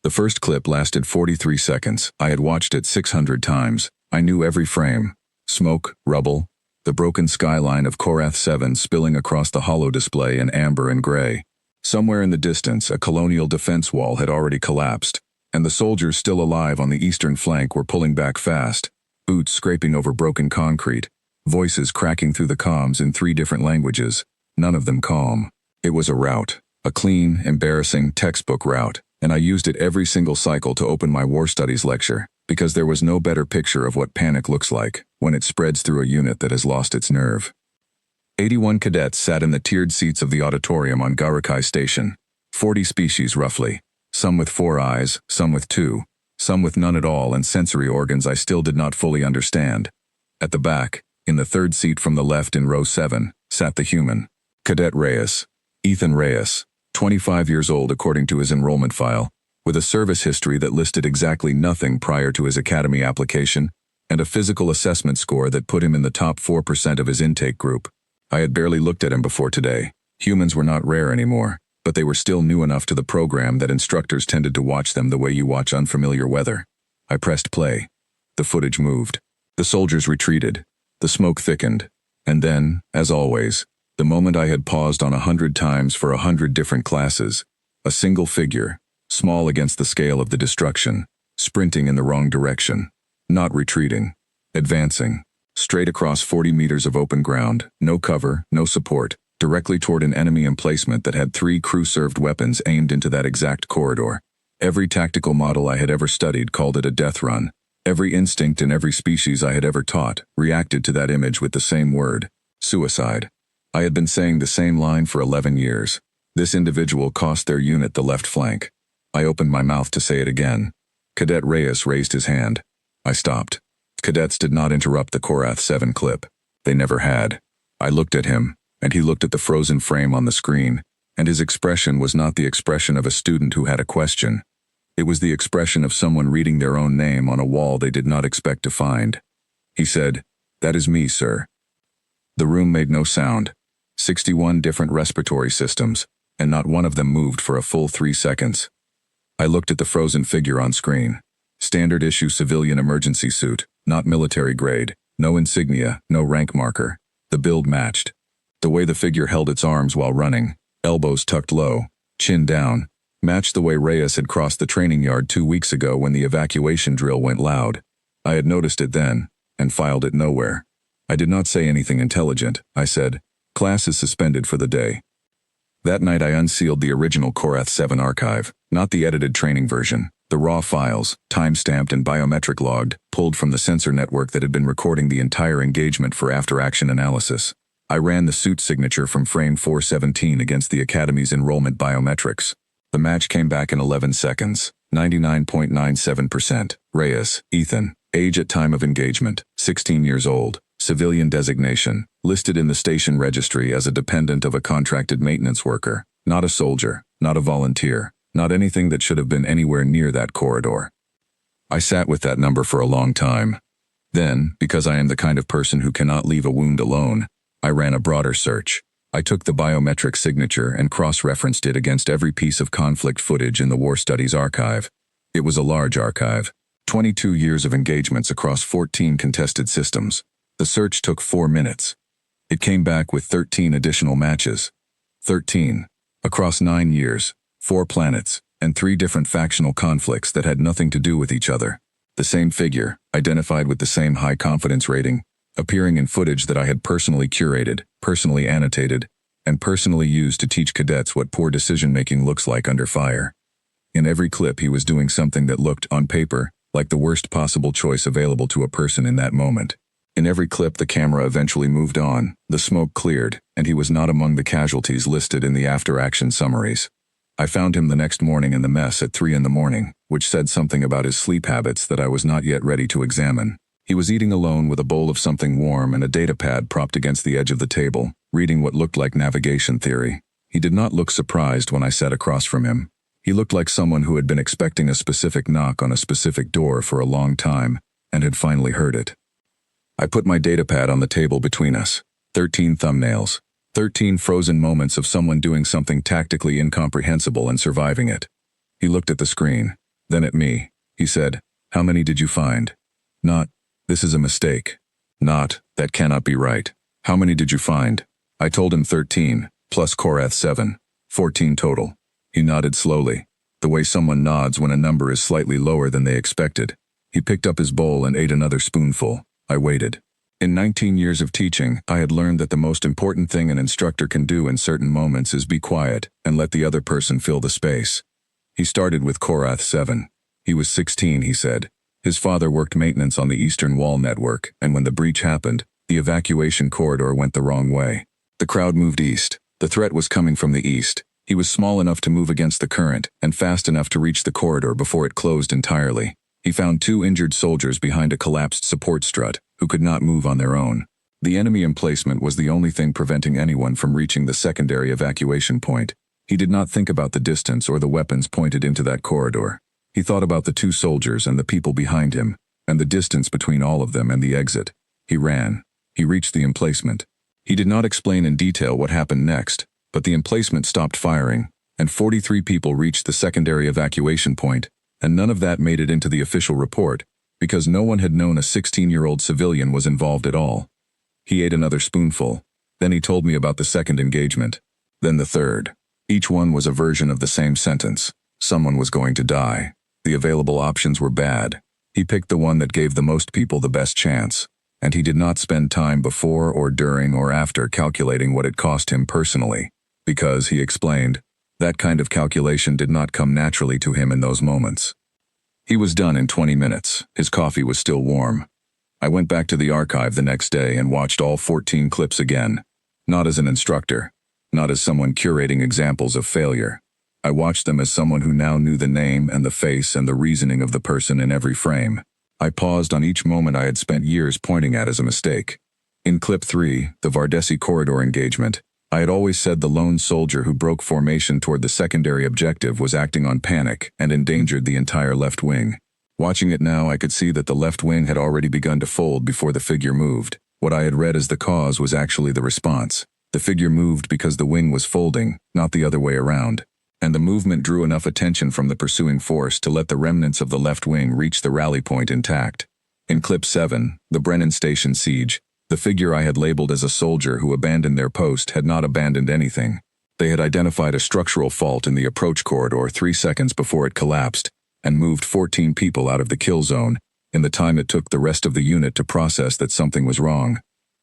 The first clip lasted 43 seconds. I had watched it 600 times. I knew every frame. Smoke, rubble, the broken skyline of Korath 7 spilling across the holo display in amber and gray. Somewhere in the distance, a colonial defense wall had already collapsed, and the soldiers still alive on the eastern flank were pulling back fast, boots scraping over broken concrete, voices cracking through the comms in 3 different languages, none of them calm. It was a rout, a clean, embarrassing, textbook rout, and I used it every single cycle to open my War Studies lecture, because there was no better picture of what panic looks like when it spreads through a unit that has lost its nerve. 81 cadets sat in the tiered seats of the auditorium on Garakai Station, 40 species roughly, some with 4 eyes, some with 2, some with none at all, and sensory organs I still did not fully understand. At the back, in the 3rd seat from the left in row 7, sat the human, Cadet Reyes, Ethan Reyes, 25 years old according to his enrollment file, with a service history that listed exactly nothing prior to his academy application, and a physical assessment score that put him in the top 4% of his intake group. I had barely looked at him before today. Humans were not rare anymore, but they were still new enough to the program that instructors tended to watch them the way you watch unfamiliar weather. I pressed play. The footage moved. The soldiers retreated. The smoke thickened. And then, as always, the moment I had paused on 100 times for 100 different classes, a single figure, small against the scale of the destruction, sprinting in the wrong direction, not retreating, advancing, straight across 40 meters of open ground, no cover, no support, directly toward an enemy emplacement that had 3 crew-served weapons aimed into that exact corridor. Every tactical model I had ever studied called it a death run. Every instinct in every species I had ever taught reacted to that image with the same word, suicide. I had been saying the same line for 11 years. This individual cost their unit the left flank. I opened my mouth to say it again. Cadet Reyes raised his hand. I stopped. Cadets did not interrupt the Korath 7 clip. They never had. I looked at him, and he looked at the frozen frame on the screen, and his expression was not the expression of a student who had a question. It was the expression of someone reading their own name on a wall they did not expect to find. He said, "That is me, sir." The room made no sound. 61 different respiratory systems, and not one of them moved for a full 3 seconds. I looked at the frozen figure on screen. Standard issue civilian emergency suit, not military grade, no insignia, no rank marker. The build matched. The way the figure held its arms while running, elbows tucked low, chin down, matched the way Reyes had crossed the training yard 2 weeks ago when the evacuation drill went loud. I had noticed it then, and filed it nowhere. I did not say anything intelligent. I said, "Class is suspended for the day." That night I unsealed the original Korath 7 archive, not the edited training version, the raw files, time-stamped and biometric logged, pulled from the sensor network that had been recording the entire engagement for after-action analysis. I ran the suit signature from frame 417 against the Academy's enrollment biometrics. The match came back in 11 seconds, 99.97%. Reyes, Ethan, age at time of engagement, 16 years old, civilian designation, listed in the station registry as a dependent of a contracted maintenance worker, not a soldier, not a volunteer, not anything that should have been anywhere near that corridor. I sat with that number for a long time. Then, because I am the kind of person who cannot leave a wound alone, I ran a broader search. I took the biometric signature and cross-referenced it against every piece of conflict footage in the War Studies archive. It was a large archive. 22 years of engagements across 14 contested systems. The search took 4 minutes. It came back with 13 additional matches. 13. Across 9 years, 4 planets, and 3 different factional conflicts that had nothing to do with each other. The same figure, identified with the same high confidence rating, appearing in footage that I had personally curated, personally annotated, and personally used to teach cadets what poor decision-making looks like under fire. In every clip he was doing something that looked, on paper, like the worst possible choice available to a person in that moment. In every clip the camera eventually moved on, the smoke cleared, and he was not among the casualties listed in the after-action summaries. I found him the next morning in the mess at 3 in the morning, which said something about his sleep habits that I was not yet ready to examine. He was eating alone with a bowl of something warm and a datapad propped against the edge of the table, reading what looked like navigation theory. He did not look surprised when I sat across from him. He looked like someone who had been expecting a specific knock on a specific door for a long time, and had finally heard it. I put my datapad on the table between us. 13 thumbnails. 13 frozen moments of someone doing something tactically incomprehensible and surviving it. He looked at the screen. Then at me. He said, "How many did you find?" Not, "This is a mistake." Not, "That cannot be right." "How many did you find?" I told him 13, plus Korath 7. 14 total. He nodded slowly, the way someone nods when a number is slightly lower than they expected. He picked up his bowl and ate another spoonful. I waited. In 19 years of teaching, I had learned that the most important thing an instructor can do in certain moments is be quiet and let the other person fill the space. He started with Korath 7. He was 16, he said. His father worked maintenance on the Eastern Wall network, and when the breach happened, the evacuation corridor went the wrong way. The crowd moved east. The threat was coming from the east. He was small enough to move against the current and fast enough to reach the corridor before it closed entirely. He found 2 injured soldiers behind a collapsed support strut who could not move on their own. The enemy emplacement was the only thing preventing anyone from reaching the secondary evacuation point. He did not think about the distance or the weapons pointed into that corridor. He thought about the 2 soldiers and the people behind him, and the distance between all of them and the exit. He ran. He reached the emplacement. He did not explain in detail what happened next, but the emplacement stopped firing, and 43 people reached the secondary evacuation point, and none of that made it into the official report, because no one had known a 16-year-old civilian was involved at all. He ate another spoonful. Then he told me about the second engagement. Then the third. Each one was a version of the same sentence. Someone was going to die. The available options were bad. He picked the one that gave the most people the best chance, and he did not spend time before or during or after calculating what it cost him personally, because, he explained, that kind of calculation did not come naturally to him in those moments. He was done in 20 minutes. His coffee was still warm. I went back to the archive the next day and watched all 14 clips again, not as an instructor, not as someone curating examples of failure. I watched them as someone who now knew the name and the face and the reasoning of the person in every frame. I paused on each moment I had spent years pointing at as a mistake. In clip 3, the Vardesi corridor engagement, I had always said the lone soldier who broke formation toward the secondary objective was acting on panic and endangered the entire left wing. Watching it now, I could see that the left wing had already begun to fold before the figure moved. What I had read as the cause was actually the response. The figure moved because the wing was folding, not the other way around. And the movement drew enough attention from the pursuing force to let the remnants of the left wing reach the rally point intact. In clip 7, the Brennan Station siege, the figure I had labeled as a soldier who abandoned their post had not abandoned anything. They had identified a structural fault in the approach corridor 3 seconds before it collapsed, and moved 14 people out of the kill zone in the time it took the rest of the unit to process that something was wrong.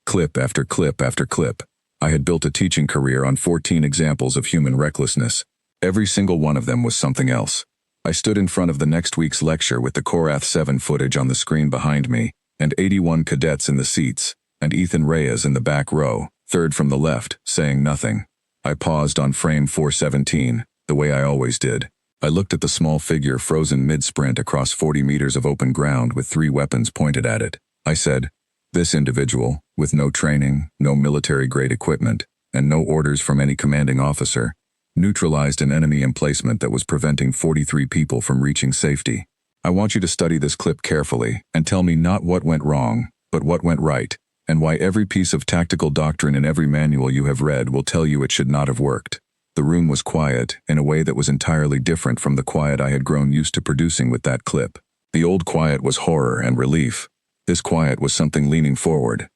Clip after clip after clip, I had built a teaching career on 14 examples of human recklessness. Every single one of them was something else. I stood in front of the next week's lecture with the Korath 7 footage on the screen behind me, and 81 cadets in the seats, and Ethan Reyes in the back row, third from the left, saying nothing. I paused on frame 417, the way I always did. I looked at the small figure frozen mid-sprint across 40 meters of open ground with 3 weapons pointed at it. I said, "This individual, with no training, no military-grade equipment, and no orders from any commanding officer, neutralized an enemy emplacement that was preventing 43 people from reaching safety. I want you to study this clip carefully and tell me not what went wrong, but what went right, and why every piece of tactical doctrine in every manual you have read will tell you it should not have worked." The room was quiet in a way that was entirely different from the quiet I had grown used to producing with that clip. The old quiet was horror and relief. This quiet was something leaning forward.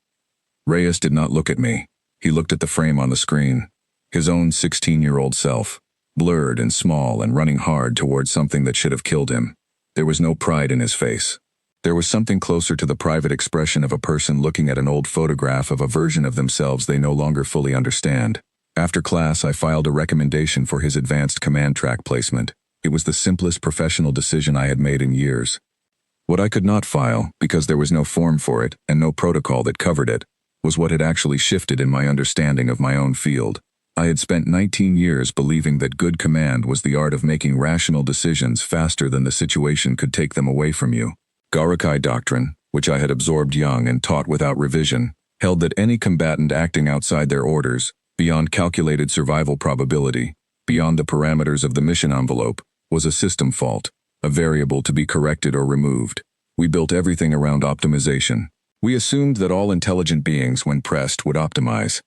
Reyes did not look at me. He looked at the frame on the screen. His own 16-year-old self, blurred and small and running hard towards something that should have killed him. There was no pride in his face. There was something closer to the private expression of a person looking at an old photograph of a version of themselves they no longer fully understand. After class, I filed a recommendation for his advanced command track placement. It was the simplest professional decision I had made in years. What I could not file, because there was no form for it and no protocol that covered it, was what had actually shifted in my understanding of my own field. I had spent 19 years believing that good command was the art of making rational decisions faster than the situation could take them away from you. Garakai doctrine, which I had absorbed young and taught without revision, held that any combatant acting outside their orders, beyond calculated survival probability, beyond the parameters of the mission envelope, was a system fault, a variable to be corrected or removed. We built everything around optimization. We assumed that all intelligent beings, when pressed, would optimize.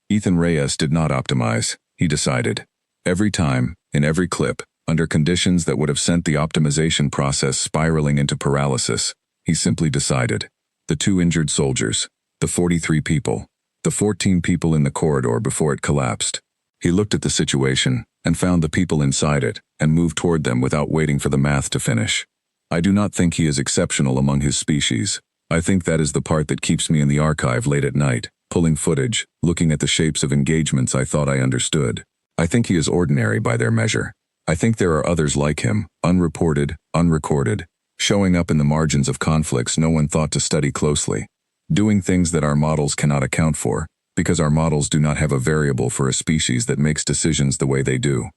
Ethan Reyes did not optimize, he decided. Every time, in every clip, Under conditions that would have sent the optimization process spiraling into paralysis, he simply decided. The 2 injured soldiers, the 43 people, the 14 people in the corridor before it collapsed. He looked at the situation and found the people inside it and moved toward them without waiting for the math to finish. I do not think he is exceptional among his species. I think that is the part that keeps me in the archive late at night, pulling footage, looking at the shapes of engagements I thought I understood. I think he is ordinary by their measure. I think there are others like him, unreported, unrecorded, showing up in the margins of conflicts no one thought to study closely, doing things that our models cannot account for, because our models do not have a variable for a species that makes decisions the way they do.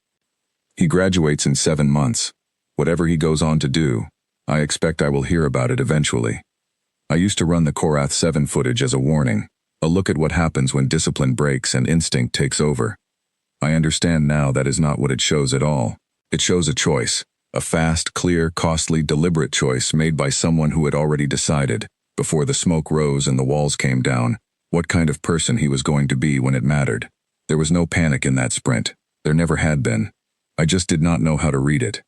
He graduates in 7 months. Whatever he goes on to do, I expect I will hear about it eventually. I used to run the Korath 7 footage as a warning, a look at what happens when discipline breaks and instinct takes over. I understand now that is not what it shows at all. It shows a choice, a fast, clear, costly, deliberate choice made by someone who had already decided, before the smoke rose and the walls came down, what kind of person he was going to be when it mattered. There was no panic in that sprint. There never had been. I just did not know how to read it.